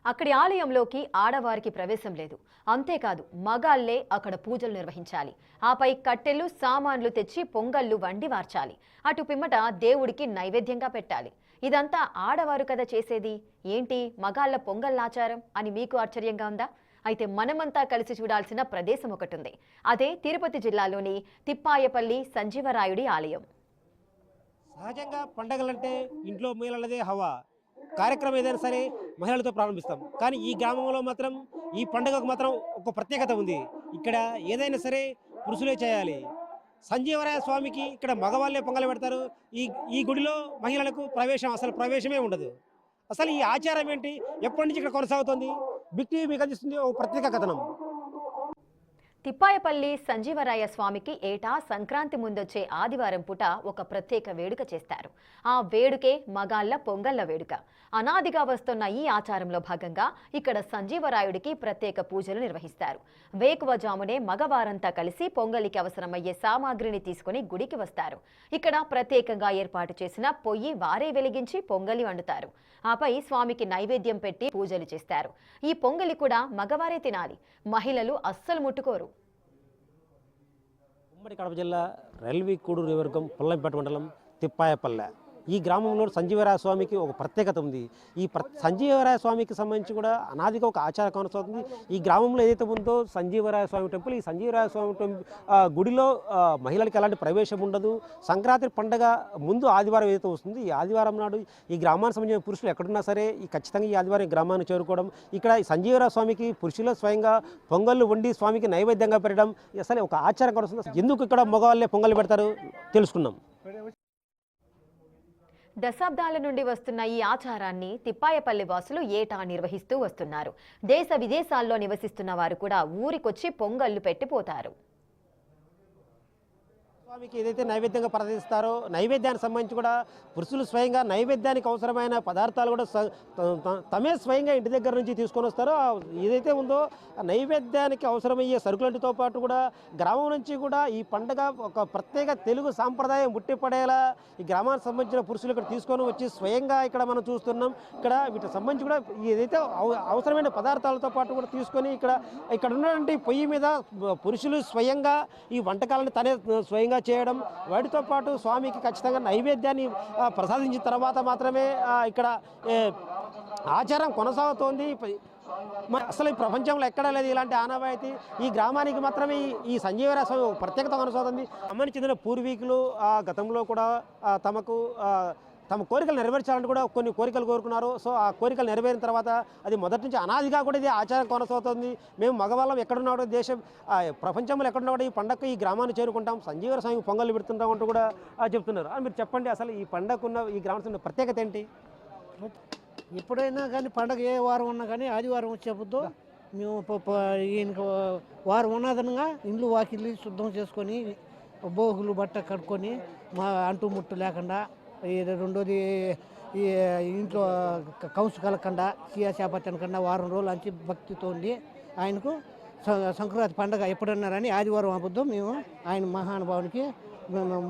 అక్కడి ఆలయంలోకి ఆడవారికి ప్రవేశం లేదు. అంతేకాదు మగాళ్లే అక్కడ పూజలు నిర్వహించాలి. ఆపై కట్టెలు సామాన్లు తెచ్చి పొంగళ్ళు వండి వార్చాలి. అటు పిమ్మట దేవుడికి నైవేద్యంగా పెట్టాలి. ఇదంతా ఆడవారు కదా చేసేది, ఏంటి మగాళ్ల పొంగళ్ళాచారం అని మీకు ఆశ్చర్యంగా ఉందా? అయితే మనమంతా కలిసి చూడాల్సిన ప్రదేశం ఒకటుంది. అదే తిరుపతి జిల్లాలోని తిప్పాయపల్లి సంజీవరాయుడి ఆలయం. సహజంగా పండగలంటే ఇంట్లో మహిళలదే హవా. కార్యక్రమం ఏదైనా సరే మహిళలతో ప్రారంభిస్తాం. కానీ ఈ గ్రామంలో మాత్రం ఈ పండుగకు మాత్రం ఒక ప్రత్యేకత ఉంది. ఇక్కడ ఏదైనా సరే పురుషులే చేయాలి. సంజీవరాయ స్వామికి ఇక్కడ మగవాళ్ళే పొంగలు పెడతారు. ఈ ఈ గుడిలో మహిళలకు అసలు ప్రవేశమే ఉండదు. అసలు ఈ ఆచారం ఏంటి, ఎప్పటి నుంచి ఇక్కడ కొనసాగుతుంది? బిగ్ టీవీ మీకు అందిస్తుంది ఒక ప్రత్యేక కథనం. తిప్పాయపల్లి సంజీవరాయ స్వామికి ఏటా సంక్రాంతి ముందొచ్చే ఆదివారం పూట ఒక ప్రత్యేక వేడుక చేస్తారు. ఆ వేడుకే మగాళ్ల పొంగళ్ల వేడుక. అనాదిగా వస్తున్న ఈ ఆచారంలో భాగంగా ఇక్కడ సంజీవరాయుడికి ప్రత్యేక పూజలు నిర్వహిస్తారు. వేకువజామునే మగవారంతా కలిసి పొంగలికి అవసరమయ్యే సామాగ్రిని తీసుకుని గుడికి వస్తారు. ఇక్కడ ప్రత్యేకంగా ఏర్పాటు చేసిన పొయ్యి వారే వెలిగించి పొంగలి వండుతారు. ఆపై స్వామికి నైవేద్యం పెట్టి పూజలు చేస్తారు. ఈ పొంగలి కూడా మగవారే తినాలి, మహిళలు అస్సలు ముట్టుకోరు. ఉమ్మడి కడప జిల్లా రైల్వీ కూడూరు నియోజకవర్గం పుల్లంపేట మండలం తిప్పాయపల్లె. ఈ గ్రామంలో సంజీవరాయ స్వామికి ఒక ప్రత్యేకత ఉంది. ఈ సంజీవరాయ స్వామికి సంబంధించి కూడా అనాదిగా ఒక ఆచారం కొనసాగుతుంది. ఈ గ్రామంలో ఏదైతే ఉందో సంజీవరాయ స్వామి టెంపుల్, ఈ సంజీవరాయ స్వామి గుడిలో మహిళలకు ఎలాంటి ప్రవేశం ఉండదు. సంక్రాంతి పండగ ముందు ఆదివారం ఏదైతే వస్తుంది, ఈ ఆదివారం నాడు ఈ గ్రామానికి సంబంధించిన పురుషులు ఎక్కడున్నా సరే ఖచ్చితంగా ఈ ఆదివారం గ్రామాన్ని చేరుకోవడం, ఇక్కడ ఈ సంజీవరాయ స్వామికి పురుషులు స్వయంగా పొంగళ్ళు వండి స్వామికి నైవేద్యంగా పెట్టడం అసలు ఒక ఆచారం కొనసాగుతుంది. ఎందుకు ఇక్కడ మగవాళ్ళే పొంగలు పెడతారు తెలుసుకున్నాం. దశాబ్దాల నుండి వస్తున్న ఈ ఆచారాన్ని తిప్పాయపల్లి వాసులు ఏటా నిర్వహిస్తూ వస్తున్నారు. దేశ విదేశాల్లో నివసిస్తున్న వారు కూడా ఊరికొచ్చి పొంగళ్ళు పెట్టిపోతారు. స్వామికి ఏదైతే నైవేద్యంగా ప్రదర్శిస్తారో నైవేద్యానికి సంబంధించి కూడా పురుషులు స్వయంగా నైవేద్యానికి అవసరమైన పదార్థాలు కూడా తమే స్వయంగా ఇంటి దగ్గర నుంచి తీసుకొని వస్తారో ఏదైతే ఉందో నైవేద్యానికి అవసరమయ్యే సరుకులంటితో పాటు కూడా గ్రామం నుంచి కూడా ఈ పండుగ ఒక ప్రత్యేక తెలుగు సాంప్రదాయం ఉట్టిపడేలా ఈ గ్రామానికి సంబంధించిన పురుషులు ఇక్కడ తీసుకొని వచ్చి స్వయంగా ఇక్కడ మనం చూస్తున్నాం. ఇక్కడ వీటికి సంబంధించి కూడా ఏదైతే అవసరమైన పదార్థాలతో పాటు కూడా తీసుకొని ఇక్కడ ఉన్నటువంటి పొయ్యి మీద పురుషులు స్వయంగా ఈ వంటకాలను తనే స్వయంగా చేయడం, వాటితో పాటు స్వామికి ఖచ్చితంగా నైవేద్యాన్ని ప్రసాదించిన తర్వాత మాత్రమే ఇక్కడ ఆచారం కొనసాగుతోంది. అసలు ఈ ప్రపంచంలో ఎక్కడా లేదు ఇలాంటి ఆనవాయితీ. ఈ గ్రామానికి మాత్రమే ఈ సంజీవరాయ స్వామి ప్రత్యేకత కొనసాగుతుంది. అమ్మని చెందిన పూర్వీకులు గతంలో కూడా తమ కోరికలు నెరవేర్చాలని కూడా కొన్ని కోరికలు కోరుకున్నారు. సో ఆ కోరికలు నెరవేరిన తర్వాత అది మొదటి నుంచి అనాదిగా కూడా ఇది ఆచారం కొనసాగుతుంది. మేము మగవాళ్ళం ఎక్కడున్నా దేశం ప్రపంచంలో ఎక్కడున్నా కూడా ఈ పండగకు ఈ గ్రామాన్ని చేరుకుంటాం, సంజీవరాయ స్వామికి పొంగళ్ళు పెడుతుంటాం అంటూ కూడా చెప్తున్నారు. మీరు చెప్పండి, అసలు ఈ పండగకున్న ఈ గ్రామానికి ప్రత్యేకత ఏంటి? ఎప్పుడైనా కానీ పండగ ఏ వారం ఉన్నా కానీ ఆదివారం వచ్చేప్పుడు మేము ఈయనకు వారం ఉన్నదనగా ఇండ్లు వాకిళ్ళు శుద్ధం చేసుకొని బోగులు బట్ట కట్టుకొని మా అంటు ముట్టు లేకుండా, రెండోది ఈ ఇంట్లో కౌసు కలకుండా చేప తినకుండా వారం రోజులు అంచి భక్తితో ఉండి ఆయనకు సంక్రాంతి పండుగ ఎప్పుడన్నారని ఆదివారం అబద్ధం మేము ఆయన మహానుభావునికి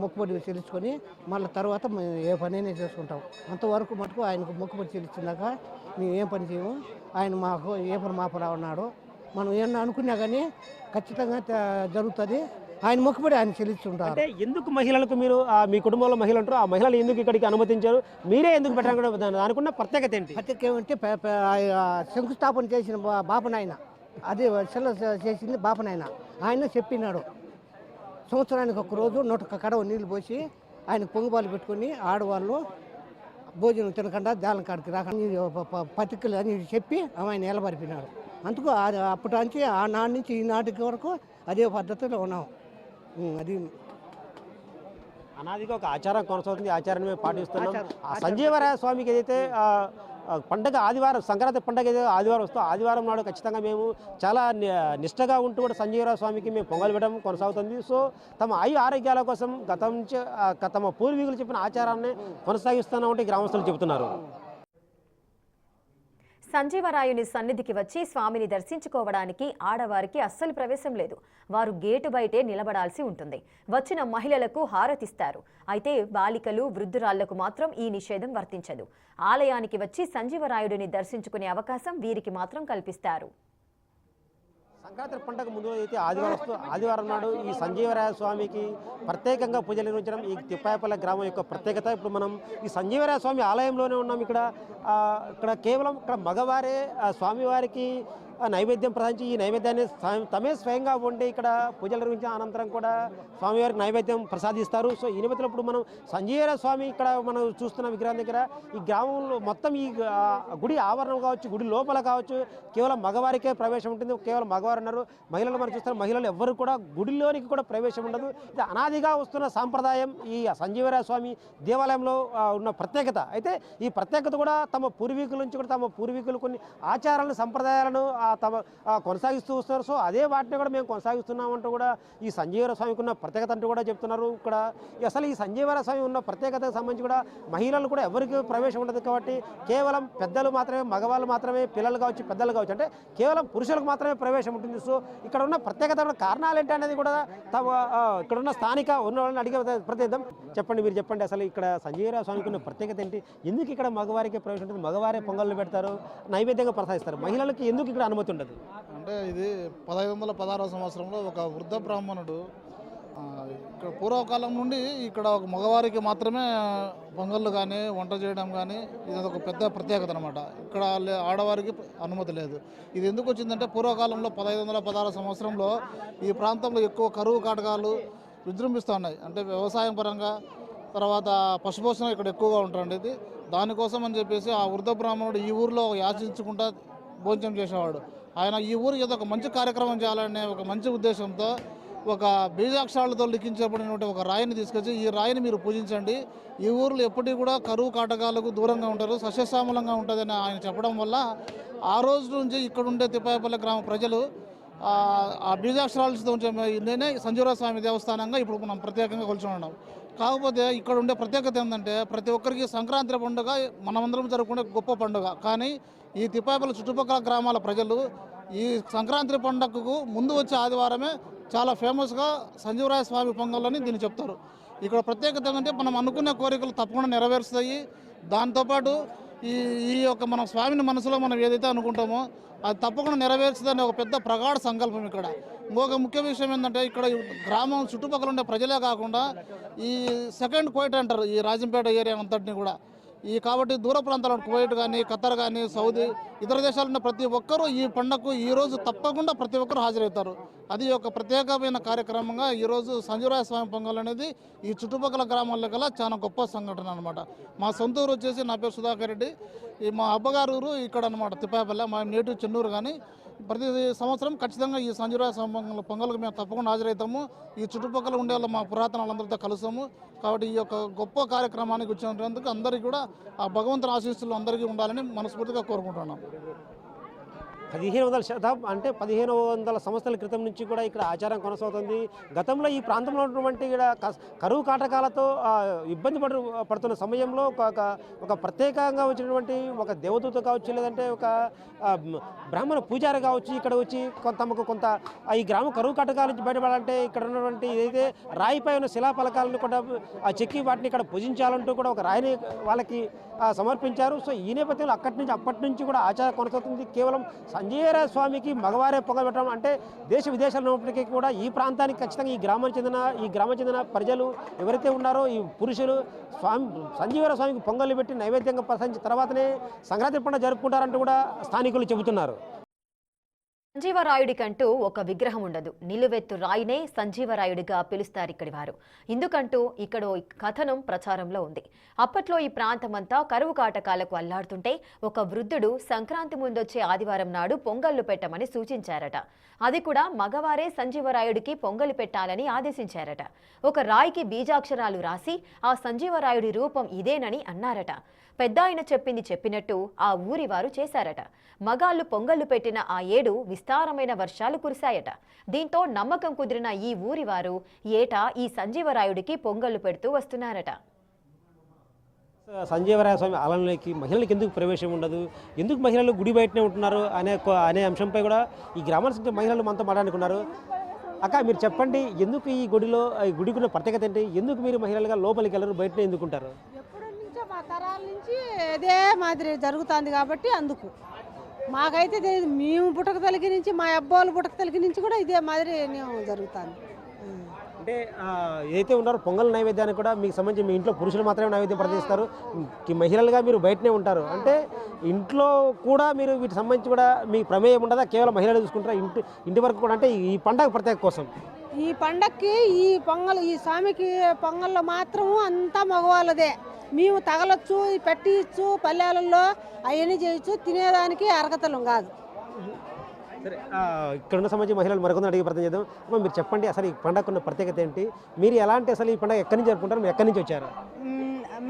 మొక్కుబడి చెల్లించుకొని మళ్ళీ తర్వాత మేము ఏ పనైనా చేసుకుంటాం. అంతవరకు మటుకు ఆయనకు మొక్కుబడి చెల్లించినాక మేము ఏం పని చేయము. ఆయన మాకు ఏ పని మా పని ఉన్నాడు. మనం ఏమన్నా అనుకున్నా కానీ ఖచ్చితంగా జరుగుతుంది. ఆయన మొక్కుబడి ఆయన చెల్లిస్తుంటారు. అంటే ఎందుకు మహిళలకు మీరు మీ కుటుంబంలో మహిళలు ఉంటారు, ఆ మహిళలు ఎందుకు ఇక్కడికి అనుమతించారు, మీరే ఎందుకు పెట్టారు, అనుకున్న ప్రత్యేకత ఏంటి? ప్రత్యేక ఏమంటే శంకుస్థాపన చేసిన బాపనాయన, అది చేసింది బాపనాయన. ఆయన చెప్పినాడు సంవత్సరానికి ఒక రోజు 101 కడవ నీళ్ళు పోసి ఆయన పొంగుబాలు పెట్టుకొని ఆడవాళ్ళు భోజనం తినకుండా దేలం కాడికి రాకుండా పత్రికలు అని చెప్పి ఆయన నిలబడిపోయినాడు. అందుకు అప్పటి నుంచి ఆ నాటి నుంచి ఈ నాటికి వరకు అదే పద్ధతిలో ఉన్నాం. అది అనాదిగా ఒక ఆచారం కొనసాగుతుంది, ఆచారాన్ని మేము పాటిస్తున్నాం. సంజీవరాయ స్వామికి ఏదైతే పండగ ఆదివారం సంక్రాంతి పండగ ఏదైతే ఆదివారం వస్తుందో ఆదివారం నాడు ఖచ్చితంగా మేము చాలా నిష్టగా ఉంటూ కూడా సంజీవరాయ స్వామికి మేము పొంగలు పెట్టడం కొనసాగుతుంది. సో తమ ఆరోగ్యాల కోసం గతం నుంచి తమ పూర్వీకులు చెప్పిన ఆచారాన్ని కొనసాగిస్తున్నామంటే గ్రామస్తులు చెబుతున్నారు. సంజీవరాయుని సన్నిధికి వచ్చి స్వామిని దర్శించుకోవడానికి ఆడవారికి అస్సలు ప్రవేశం లేదు. వారు గేటు బయటే నిలబడాల్సి ఉంటుంది. వచ్చిన మహిళలకు హారతిస్తారు. అయితే బాలికలు, వృద్ధురాళ్లకు మాత్రం ఈ నిషేధం వర్తించదు. ఆలయానికి వచ్చి సంజీవరాయుడిని దర్శించుకునే అవకాశం వీరికి మాత్రం కల్పిస్తారు. సంక్రాంతి పండుగ ముందు అయితే ఆదివారం నాడు ఈ సంజీవరాయ స్వామికి ప్రత్యేకంగా పూజలు నిర్వహించడం ఈ తిప్పాయపల్లె గ్రామం యొక్క ప్రత్యేకత. ఇప్పుడు మనం ఈ సంజీవరాయ స్వామి ఆలయంలోనే ఉన్నాం. ఇక్కడ కేవలం మగవారే స్వామివారికి నైవేద్యం ప్రసాదించి ఈ నైవేద్యాన్ని తమే స్వయంగా వండి ఇక్కడ పూజలు నిర్వహించిన అనంతరం కూడా స్వామివారికి నైవేద్యం ప్రసాదిస్తారు. సో ఈ నిమిత్తంలో ఇప్పుడు మనం సంజీవరాయ స్వామి ఇక్కడ మనం చూస్తున్న విగ్రహం దగ్గర ఈ గ్రామంలో మొత్తం ఈ గుడి ఆవరణం కావచ్చు, గుడి లోపల కావచ్చు, కేవలం మగవారికే ప్రవేశం ఉంటుంది. కేవలం మగవారు ఉన్నారు. మహిళలు మనం చూస్తాం, మహిళలు ఎవ్వరు కూడా గుడిలోనికి కూడా ప్రవేశం ఉండదు. ఇది అనాదిగా వస్తున్న సాంప్రదాయం ఈ సంజీవరాయ స్వామి దేవాలయంలో ఉన్న ప్రత్యేకత. అయితే ఈ ప్రత్యేకత కూడా తమ పూర్వీకుల నుంచి కూడా తమ పూర్వీకులు కొన్ని ఆచారాలను, సంప్రదాయాలను కొనసాగిస్తూ వస్తున్నారు. సో అదే వాటిని కూడా మేము కొనసాగిస్తున్నామంటూ కూడా ఈ సంజీవరాయ స్వామికి ఉన్న ప్రత్యేకత అంటూ కూడా చెప్తున్నారు. ఇక్కడ అసలు ఈ సంజీవరాయ స్వామి ఉన్న ప్రత్యేకతకు సంబంధించి కూడా మహిళలు కూడా ఎవరికి ప్రవేశం ఉండదు కాబట్టి కేవలం పెద్దలు మాత్రమే, మగవాళ్ళు మాత్రమే, పిల్లలు కావచ్చు, పెద్దలు కావచ్చు, అంటే కేవలం పురుషులకు మాత్రమే ప్రవేశం ఉంటుంది. సో ఇక్కడ ఉన్న ప్రత్యేకత కారణాలు ఏంటి అనేది కూడా ఇక్కడ ఉన్న స్థానిక ఉన్న వాళ్ళని అడిగే ప్రత్యేకం. చెప్పండి, మీరు చెప్పండి, అసలు ఇక్కడ సంజీవరాయ స్వామికి ఉన్న ప్రత్యేకత ఏంటి? ఎందుకు ఇక్కడ మగవారికి ప్రవేశం ఉంటుంది? మగవారే పొంగళ్ళు పెడతారు, నైవేద్యంగా ప్రసాదిస్తారు, మహిళలకు ఎందుకు ఇక్కడ అనుమతి ఉండదు? అంటే ఇది 1516వ సంవత్సరంలో ఒక వృద్ధ బ్రాహ్మణుడు ఇక్కడ పూర్వకాలం నుండి ఇక్కడ ఒక మగవారికి మాత్రమే పొంగళ్ళు కానీ వంట చేయడం కానీ ఇది ఒక పెద్ద ప్రత్యేకత అనమాట. ఇక్కడ ఆడవారికి అనుమతి లేదు. ఇది ఎందుకు వచ్చిందంటే పూర్వకాలంలో 1516 సంవత్సరంలో ఈ ప్రాంతంలో ఎక్కువ కరువు కాటకాలు విజృంభిస్తూ ఉన్నాయి. అంటే వ్యవసాయం పరంగా, తర్వాత పశుపోషణ ఇక్కడ ఎక్కువగా ఉంటుంది. దానికోసం అని చెప్పేసి ఆ వృద్ధ బ్రాహ్మణుడు ఈ ఊరిలో యాచించుకుంటా భోజనం చేసేవాడు. ఆయన ఈ ఊరికి ఏదో ఒక మంచి కార్యక్రమం చేయాలనే ఒక మంచి ఉద్దేశంతో ఒక బీజాక్షరాలతో లిఖించబడినటువంటి ఒక రాయిని తీసుకొచ్చి ఈ రాయిని మీరు పూజించండి, ఈ ఊరిలో ఎప్పటికీ కూడా కరువు కాటకాలకు దూరంగా ఉంటారు, సస్యశ్యామలంగా ఉంటుందని ఆయన చెప్పడం వల్ల ఆ రోజు నుంచి ఇక్కడ ఉండే తిప్పాయపల్లె గ్రామ ప్రజలు ఆ బీజాక్షరాలతో నేనే సంజీవరాయ స్వామి దేవస్థానంగా ఇప్పుడు మనం ప్రత్యేకంగా కొలుచుకున్నాం. కాకపోతే ఇక్కడ ఉండే ప్రత్యేకత ఏంటంటే ప్రతి ఒక్కరికి సంక్రాంతి పండుగ మనమందరం జరుపుకునే గొప్ప పండుగ. కానీ ఈ తిప్పాయపల్లె చుట్టుపక్కల గ్రామాల ప్రజలు ఈ సంక్రాంతి పండుగకు ముందు వచ్చే ఆదివారమే చాలా ఫేమస్గా సంజీవరాయ స్వామి పొంగళ్ళని దీన్ని చెప్తారు. ఇక్కడ ప్రత్యేకత ఏంటంటే మనం అనుకున్న కోరికలు తప్పకుండా నెరవేరుస్తాయి. దాంతోపాటు ఈ యొక్క మన స్వామిని మనసులో మనం ఏదైతే అనుకుంటామో అది తప్పకుండా నెరవేర్చుదని ఒక పెద్ద ప్రగాఢ సంకల్పం. ఇక్కడ ఇంకొక ముఖ్య విషయం ఏంటంటే ఇక్కడ గ్రామం చుట్టుపక్కల ఉండే ప్రజలే కాకుండా ఈ సెకండ్ కోయిట్ అంటారు ఈ రాజంపేట ఏరియా అంతటిని కూడా. కాబట్టి దూర ప్రాంతాల కువైట్ కానీ, ఖత్తర్ కానీ, సౌదీ, ఇతర దేశాలు ఉన్న ప్రతి ఒక్కరూ ఈ పండుగకు ఈరోజు తప్పకుండా ప్రతి ఒక్కరు హాజరవుతారు. అది ఒక ప్రత్యేకమైన కార్యక్రమంగా ఈరోజు సంజీవరాయ స్వామి పొంగల్ అనేది ఈ చుట్టుపక్కల గ్రామాల్లో కల్లా చాలా గొప్ప సంఘటన అనమాట. మా సొంత ఊరు వచ్చేసి నా పేరు సుధాకర్ రెడ్డి, మా అబ్బగారు ఊరు ఇక్కడ అనమాట తిప్పాయపల్లె, మా నేటివ్ చెన్నూరు. కానీ ప్రతి సంవత్సరం ఖచ్చితంగా ఈ సంజీవరాయ స్వామి పొంగల్కి మేము తప్పకుండా హాజరవుతాము. ఈ చుట్టుపక్కల ఉండే వాళ్ళు మా పురాతన వాళ్ళందరితో కలుస్తాము. కాబట్టి ఈ యొక్క గొప్ప కార్యక్రమానికి వచ్చినందుకు అందరికీ కూడా ఆ భగవంతుని ఆశీస్సులు అందరికీ ఉండాలని మనస్ఫూర్తిగా కోరుకుంటున్నాం. 1500 శతాబ్దం అంటే 1500 సంవత్సరాల క్రితం నుంచి కూడా ఇక్కడ ఆచారం కొనసాగుతుంది. గతంలో ఈ ప్రాంతంలో ఉన్నటువంటి ఇక్కడ కరువు కాటకాలతో ఇబ్బంది పడుతున్న సమయంలో ఒక ప్రత్యేకంగా వచ్చినటువంటి ఒక దేవదూత కావచ్చు, లేదంటే ఒక బ్రాహ్మణ పూజారి కావచ్చు, ఇక్కడ వచ్చి తమకు కొంత ఈ గ్రామ కరువు కాటకాల నుంచి బయటపడాలంటే ఇక్కడ ఉన్నటువంటి ఏదైతే రాయిపై ఉన్న శిలాఫలకాలను కూడా చెక్కి వాటిని ఇక్కడ పూజించాలంటూ కూడా ఒక రాయిని వాళ్ళకి సమర్పించారు. సో ఈ నేపథ్యంలో అప్పటి నుంచి కూడా ఆచారం కొనసాగుతుంది. కేవలం సంజీవరాయ స్వామికి మగవారే పొగ పెట్టడం అంటే దేశ విదేశాల్లో ఉన్నప్పటికీ కూడా ఈ ప్రాంతానికి ఖచ్చితంగా ఈ గ్రామం చెందిన ప్రజలు ఎవరైతే ఉన్నారో ఈ పురుషులు సంజీవరాయ స్వామికి పొంగళ్ళు పెట్టి నైవేద్యంగా ప్రసాదించిన తర్వాతనే సంక్రాంతి పండుగ జరుపుకుంటారంటూ కూడా స్థానికులు చెబుతున్నారు. సంజీవరాయుడికంటూ ఒక విగ్రహం ఉండదు. నిలువెత్తు రాయినే సంజీవరాయుడిగా పిలుస్తారు ఇక్కడి వారు. ఇందుకంటూ ఇక్కడ కథనం ప్రచారంలో ఉంది. అప్పట్లో ఈ ప్రాంతమంతా కరువు కాటకాలకు అల్లాడుతుంటే ఒక వృద్ధుడు సంక్రాంతి ముందొచ్చే ఆదివారం నాడు పొంగళ్ళు పెట్టమని సూచించారట. అది కూడా మగవారే సంజీవరాయుడికి పొంగలు పెట్టాలని ఆదేశించారట. ఒక రాయికి బీజాక్షరాలు రాసి ఆ సంజీవరాయుడి రూపం ఇదేనని అన్నారట. పెద్దాయన చెప్పింది చెప్పినట్టు ఆ ఊరి వారు చేశారట. మగాళ్ళు పొంగళ్ళు పెట్టిన ఆ ఏడు విస్తారమైన వర్షాలు కురిశాయట. దీంతో నమ్మకం కుదిరిన ఈ ఊరి వారు ఏటా ఈ సంజీవరాయుడికి పొంగళ్ళు పెడుతూ వస్తున్నారట. సో సంజీవరాయ స్వామి ఆలయంలోకి మహిళలకు ఎందుకు ప్రవేశం ఉండదు, ఎందుకు మహిళలు గుడి బయటనే ఉంటున్నారు అనే అంశంపై కూడా ఈ గ్రామాల నుంచి మహిళలు మనతో మాట్లాడుకున్నారు. అక్క మీరు చెప్పండి, ఎందుకు ఈ గుడికి ఉన్న ప్రత్యేకత ఏంటి, ఎందుకు మీరు మహిళలుగా లోపలికి వెళ్ళరు, బయటనే ఎందుకుంటారు? ఎప్పటి నుంచో మా తరాల నుంచి ఇదే మాదిరి జరుగుతుంది కాబట్టి అందుకు మాకైతే తెలియదు. మేము పుట్టక తలికి నుంచి మా అబ్బాయిలు పుట్టక తలికి నుంచి కూడా ఇదే మాదిరి జరుగుతుంది. అంటే ఏదైతే ఉన్నారో పొంగల్ నైవేద్యానికి కూడా మీకు సంబంధించి మీ ఇంట్లో పురుషులు మాత్రమే నైవేద్యం ప్రదర్శిస్తారు, మహిళలుగా మీరు బయటనే ఉంటారు. అంటే ఇంట్లో కూడా మీరు వీటికి సంబంధించి కూడా మీ ప్రమేయం ఉండదా, కేవలం మహిళలు చూసుకుంటారా ఇంటి వరకు కూడా? అంటే ఈ పండగ ప్రత్యేక కోసం ఈ పండక్కి ఈ పొంగల్ ఈ స్వామికి పొంగల్లో మాత్రము అంతా మగవాళ్ళదే. మేము తగలొచ్చు పెట్టిచ్చు పల్లెలలో అవన్నీ చేయొచ్చు, తినేదానికి అర్హతలు కాదు. సరే, ఇక్కడ ఉన్న సంబంధించి మహిళలు మరికొంత అడిగే ప్రయత్నం చేద్దాం. మీరు చెప్పండి, అసలు ఈ పండగ ఉన్న ప్రత్యేకత ఏంటి, మీరు ఎలాంటి అసలు ఈ పండుగ ఎక్కడి నుంచి జరుపుకుంటారు, మీరు ఎక్కడి నుంచి వచ్చారు?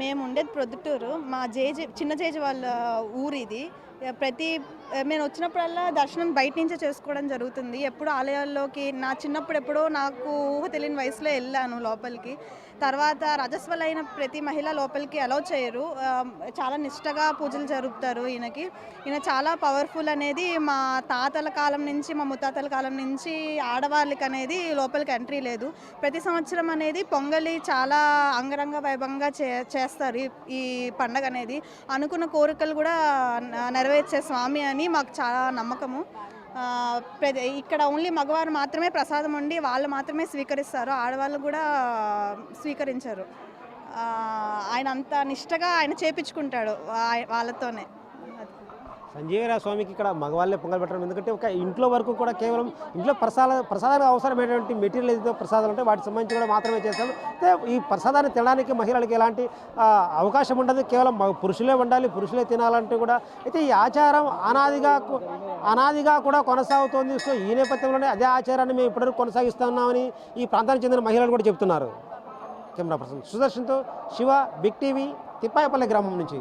మేము ఉండేది ప్రొద్దుటూరు, మా చిన్న జేజి వాళ్ళ ఊరు ఇది. మేము వచ్చినప్పుడల్లా దర్శనం బయట నుంచే చేసుకోవడం జరుగుతుంది. ఎప్పుడు ఆలయాల్లోకి నా చిన్నప్పుడు ఎప్పుడో నాకు ఊహ తెలియని వయసులో వెళ్ళాను లోపలికి. తర్వాత రజస్వలైన ప్రతి మహిళ లోపలికి అలౌ చేయరు, చాలా నిష్టగా పూజలు జరుపుతారు. ఈయన చాలా పవర్ఫుల్ అనేది మా తాతల కాలం నుంచి మా ముత్తాతల కాలం నుంచి ఆడవాళ్ళకి అనేది లోపలికి ఎంట్రీ లేదు. ప్రతి సంవత్సరం అనేది పొంగలి చాలా అంగరంగ వైభవంగా చేస్తారు. ఈ పండగ అనేది అనుకున్న కోరికలు కూడా నెరవేర్చే స్వామి అని మాకు చాలా నమ్మకము. ఇక్కడ ఓన్లీ మగవారు మాత్రమే ప్రసాదం ఉండి వాళ్ళు మాత్రమే స్వీకరిస్తారు, ఆడవాళ్ళు కూడా స్వీకరించరు. ఆయన అంత నిష్టగా ఆయన చేపించుకుంటాడు వాళ్ళతోనే. సంజీవరాయ స్వామికి ఇక్కడ మగవాళ్ళే పొంగల్ పెట్టడం, ఎందుకంటే ఒక ఇంట్లో వరకు కూడా కేవలం ఇంట్లో ప్రసాదానికి అవసరమైనటువంటి మెటీరియల్ ఏదైతే ప్రసాదాలు ఉంటే వాటికి సంబంధించి కూడా మాత్రమే చేస్తాం. అయితే ఈ ప్రసాదాన్ని తినడానికి మహిళలకు ఎలాంటి అవకాశం ఉండదు, కేవలం పురుషులే ఉండాలి, పురుషులే తినాలంటే కూడా. అయితే ఈ ఆచారం అనాదిగా కూడా కొనసాగుతోంది. సో ఈ నేపథ్యంలోనే అదే ఆచారాన్ని మేము ఇప్పటివరకు కొనసాగిస్తున్నామని ఈ ప్రాంతానికి చెందిన మహిళలు కూడా చెప్తున్నారు. కెమెరా పర్సన్ సుదర్శన్తో శివ, బిగ్ టీవీ, తిప్పాయపల్లి గ్రామం నుంచి.